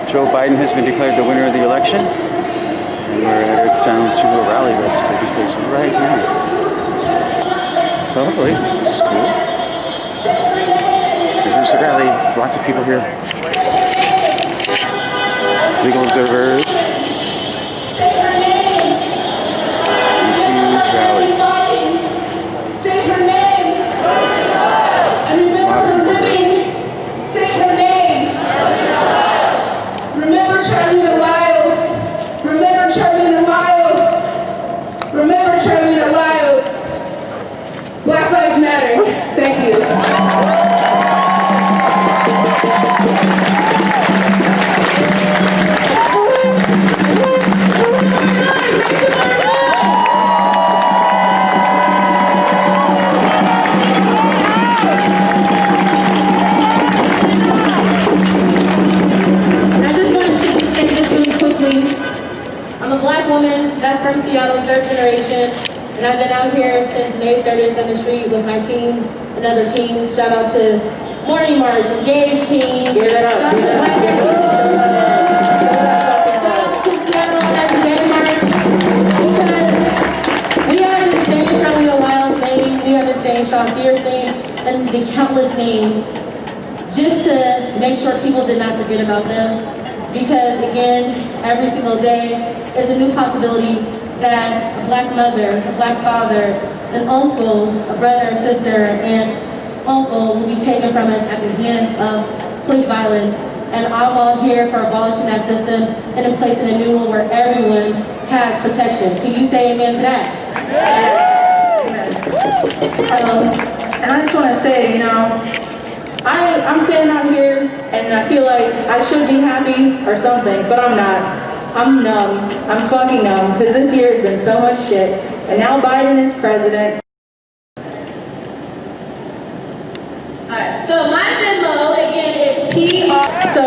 Joe Biden has been declared the winner of the election, and we're headed down to a rally that's taking place right now. So hopefully, this is cool. Here's the rally. Lots of people here. Legal observers. Say her name. Huge rally. Say her name. And remember her living. Say her name. Remember Charlie the Lyles. Remember Charlie the Lyles. Remember Charlie the Lyles. Black Lives Matter. Thank you. I'm a black woman that's from Seattle, third generation, and I've been out here since May 30th in the street with my team and other teams. Shout out to Morning March, Engage Team, shout out to Black Action Construction, shout out to Seattle at the Day March, because we have been saying Charlie Lyle's name, we have been saying Sean Fierce's name, and the countless names, just to make sure people did not forget about them. Because again, every single day is a new possibility that a black mother, a black father, an uncle, a brother, a sister, and uncle will be taken from us at the hands of police violence. And I'm all here for abolishing that system and in placing a new one where everyone has protection. Can you say amen to that? Amen. And I just want to say, you know, I'm standing out here and I feel like I should be happy or something, but I'm not. I'm numb. I'm fucking numb because this year has been so much shit. And now Biden is president. Alright, so my Venmo again is PR. So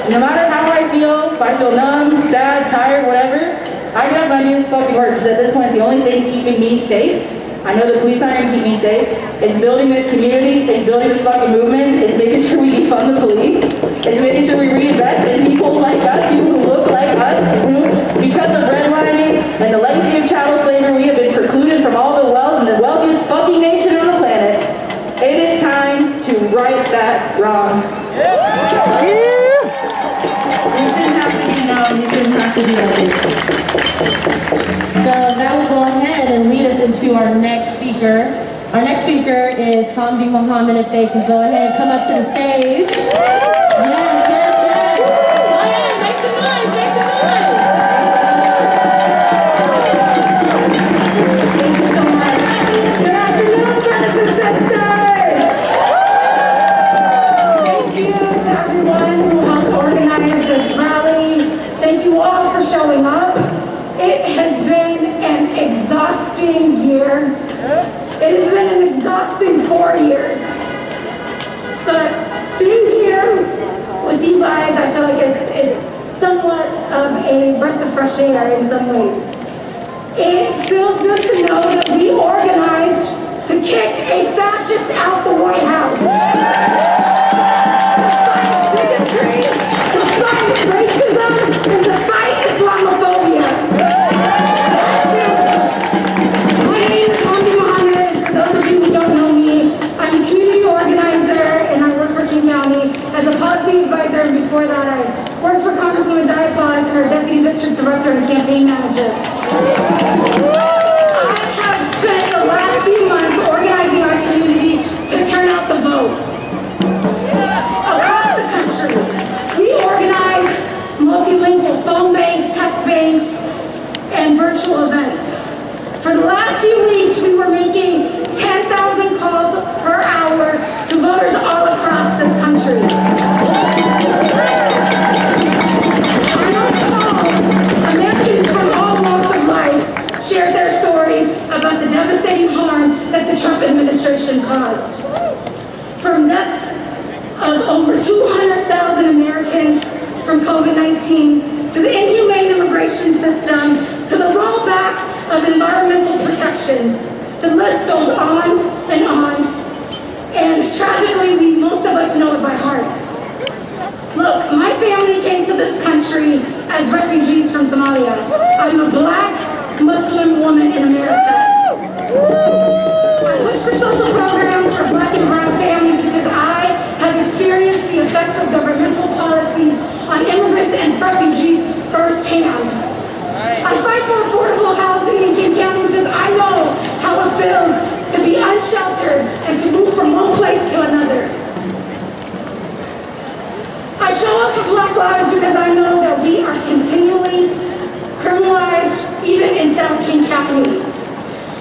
no matter how I feel, if I feel numb, sad, tired, whatever, I get up and I do this fucking work because at this point it's the only thing keeping me safe. I know the police aren't gonna keep me safe. It's building this community, it's building this fucking movement, it's making sure we defund the police, it's making sure we reinvest in people like us, people who look like us, who, because of redlining and the legacy of chattel slavery, we have been precluded from all the wealth in the wealthiest fucking nation on the planet. It is time to right that wrong. You shouldn't have to be numb, you shouldn't have to be like this. So that will go ahead and lead us into our next speaker. Our next speaker is Hamdi Muhammad, if they can go ahead and come up to the stage. Yes, yes, yes. Go ahead, make some noise, make some noise. Thank you so much. Good afternoon, brothers and sisters. Thank you to everyone who helped organize this rally. Thank you all for showing up. It has been an exhausting year. It has been an exhausting 4 years. But being here with you guys, I feel like it's somewhat of a breath of fresh air in some ways. It feels good to know that we organized to kick a fascist out the White House. To fight bigotry, to fight racism, and to fight Islamophobia. My name is Hamdi Muhammad. For those of you who don't know me, I'm a community organizer and I work for King County as a policy advisor, and before that I worked for Congressman as her deputy district director and campaign manager. I have spent the last few months organizing our community to turn out the vote. Across the country, we organize multilingual phone banks, text banks, and virtual events. For the last few weeks, we were making 10,000 calls per hour to voters all across this country. On those calls, Americans from all walks of life shared their stories about the devastating harm that the Trump administration caused. From deaths of over 200,000 Americans from COVID-19, to the inhumane immigration system, to the rollback of environmental protections. The list goes on, and tragically, most of us know it by heart. Look, my family came to this country as refugees from Somalia. I'm a black Muslim woman in America. I push for social programs for black and brown families because I have experienced the effects of governmental policies on immigrants and refugees firsthand. I fight for affordable housing in King County because I know how it feels to be unsheltered and to move from one place to another. I show up for Black lives because I know that we are continually criminalized even in South King County,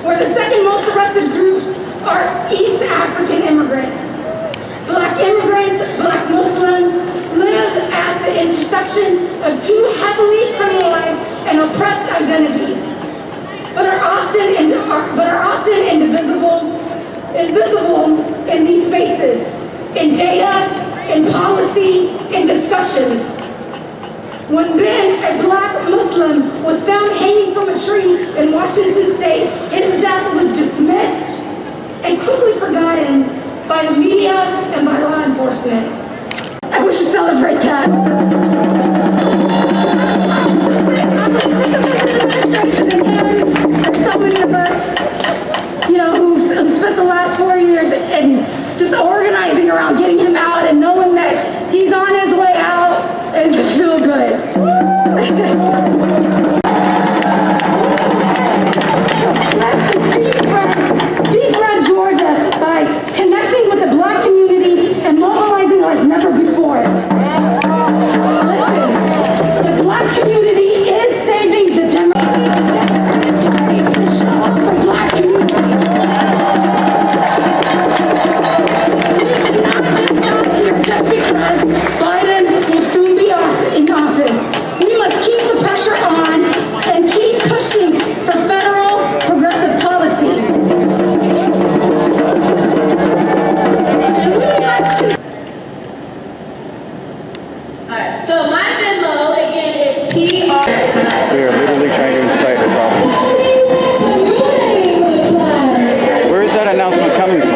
where the second most arrested group are East African immigrants. Black immigrants, Black Muslims live at the intersection of two heavily criminalized and oppressed identities, but are often invisible in these spaces, in data, in policy, in discussions. When Ben, a black Muslim, was found hanging from a tree in Washington State, his death was dismissed and quickly forgotten by the media and by law enforcement. I wish to celebrate that. I'm sick of this administration and him. There's so many of us, who spent the last 4 years and just organizing around getting him out and knowing that he's on his way out is to feel good. Deep red Georgia by connecting with the black community and mobilizing like never before. Listen, the black community is saving the Democratic Party to show up for black community. Just because Biden will soon be in office. We must keep the pressure on and keep pushing for federal progressive policies. Alright, so my Venmo again is TR. We are literally trying to incite a problem. Where is that announcement coming from?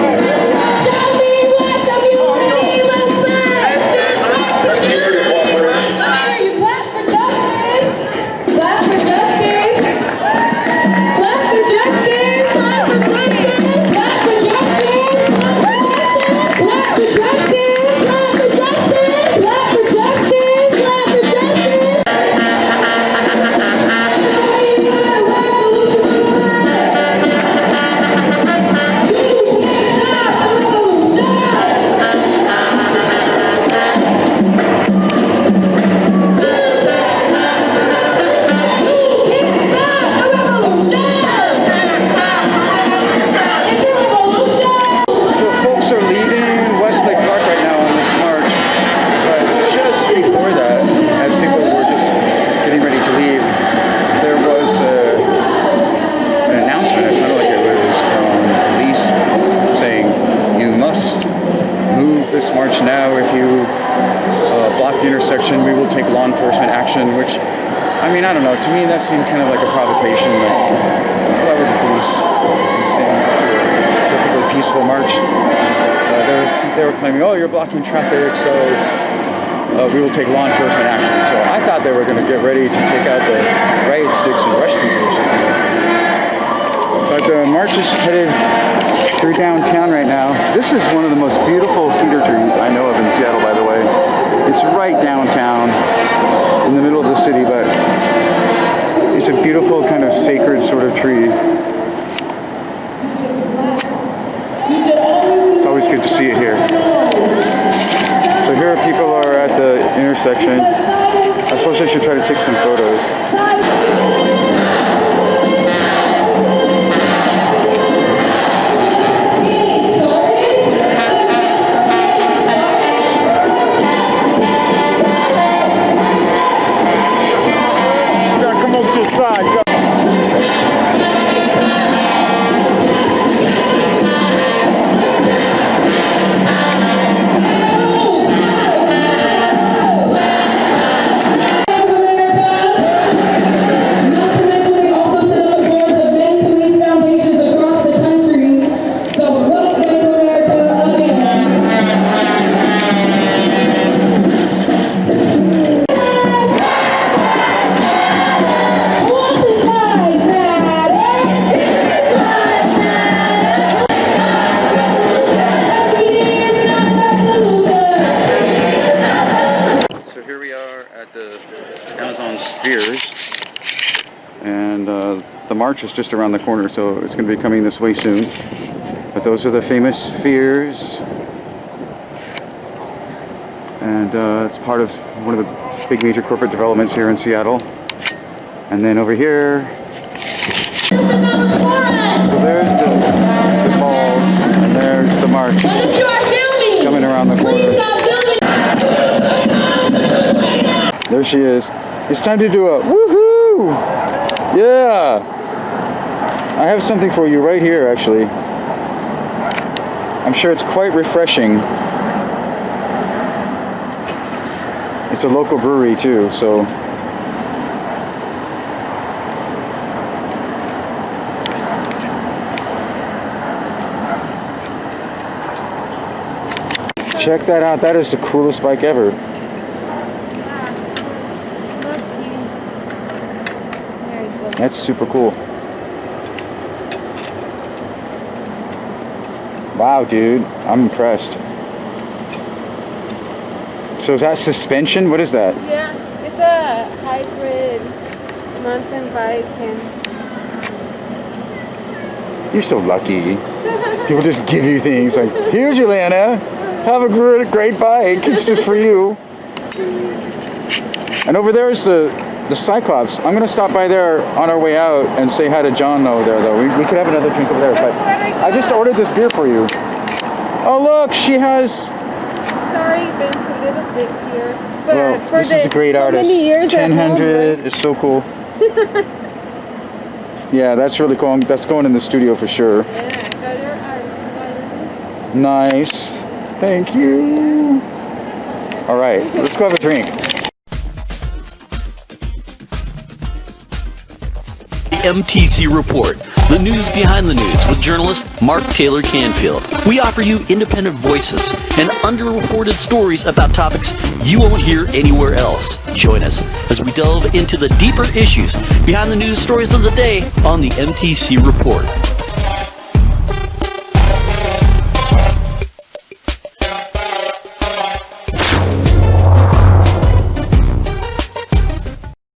I don't know, to me that seemed kind of like a provocation. Why would the police be saying that to a perfectly peaceful march? They were claiming, oh, you're blocking traffic, so we will take law enforcement action. So I thought they were going to get ready to take out the riot sticks and rush people or something. But the march is headed through downtown right now. This is one of the most beautiful cedar trees I know of in Seattle, by the way. It's right downtown in the middle of the city, but it's a beautiful kind of sacred sort of tree. It's always good to see it here. So here people are at the intersection. I suppose I should try to take some photos. Not to March is just around the corner, so it's going to be coming this way soon. But those are the famous spheres. And it's part of one of the big major corporate developments here in Seattle. And then over here, so there's the balls, and there's the march coming around the corner. There she is. It's time to do a woohoo! Yeah! I have something for you right here, actually. I'm sure it's quite refreshing. It's a local brewery too, so. Check that out. That is the coolest bike ever. That's super cool. Wow, dude. I'm impressed. So is that suspension? What is that? Yeah, it's a hybrid mountain bike. You're so lucky. People just give you things like, here's your Lana. Have a great bike. It's just for you. And over there is the Cyclops. I'm going to stop by there on our way out and say hi to John over there, though. We could have another drink over there. But I just ordered this beer for you. Oh, look, she has... Sorry, Ben's a little bit here. But well, for this is a great artist. Many years 1000 is so cool. Yeah, that's really cool. That's going in the studio for sure. Yeah, I got your art. Nice. Thank you. All right, let's go have a drink. The MTC Report, the news behind the news with journalist Mark Taylor-Canfield. We offer you independent voices and underreported stories about topics you won't hear anywhere else. Join us as we delve into the deeper issues behind the news stories of the day on the MTC Report.